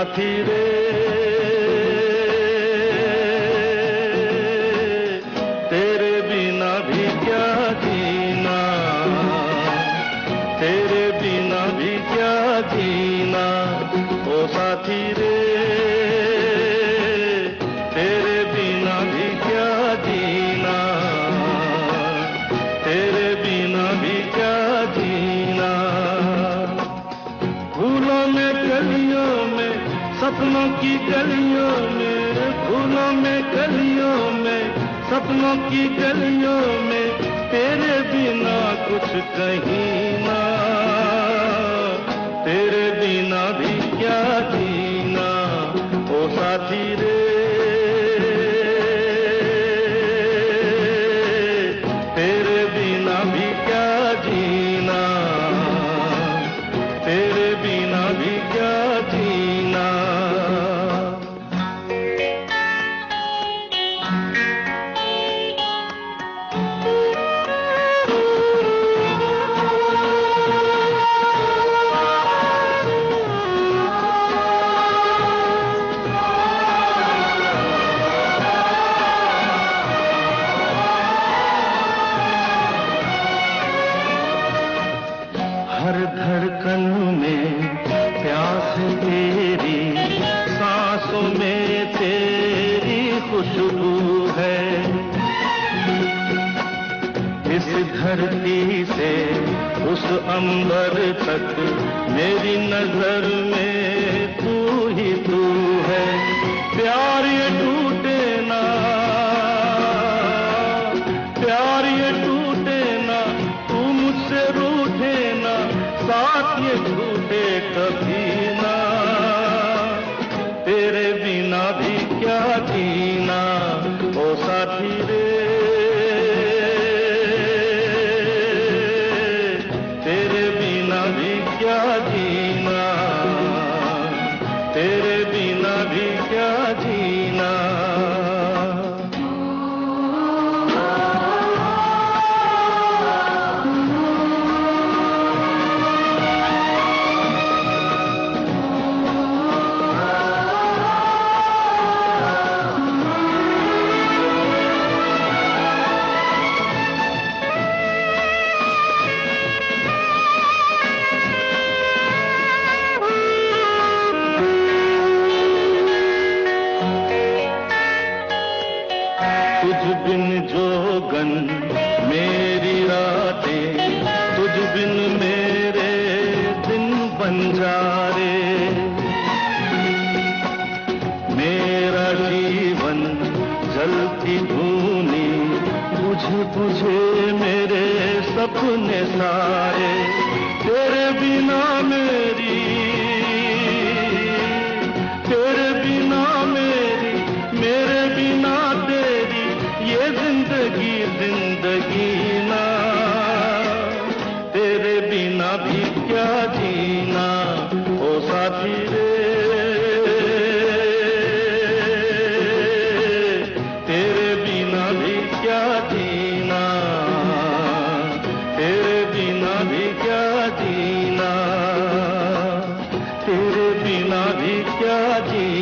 साथी रे तेरे बिना भी क्या जीना, तेरे बिना भी क्या जीना, ओ साथी रे तेरे बिना भी क्या जीना, तेरे बिना भी क्या जीना। फूलों में कलियों में सपनों की गलियों में, फूलों में कलियों में सपनों की गलियों में तेरे बिना कुछ कहीं ना, तेरे बिना भी क्या जीना, ओ साथी रे तेरे बिना भी क्या जीना, तेरे बिना भी क्या जीना। हर धड़कन में प्यास तेरी, सांसों में तेरी खुशबू है, इस धरती से उस अंबर तक मेरी नजर में तू ही तू है। प्यार ये टूटे ना, प्यार ये टूटे ना, तू मुझसे रूठे ना, साथ ये छूटे कभी ना, तेरे बिना भी क्या जीना, ओ साथी रे तेरे बिना भी क्या जीना, तेरे बिना भी क्या जीना। तुझ बिन जोगन मेरी रातें, तुझ बिन मेरे दिन बंजारे, मेरा जीवन जलती धूनी, बुझे बुझे मेरे सपने सारे, तेरे बिना मेरी, तेरे बिना मेरी, मेरे बिना तेरी ये जिंदगी जिंदगी ना, तेरे बिना भी क्या जीना, ओ साथी रे तेरे बिना भी क्या जीना, तेरे बिना भी क्या जीना, तेरे बिना भी क्या जीना।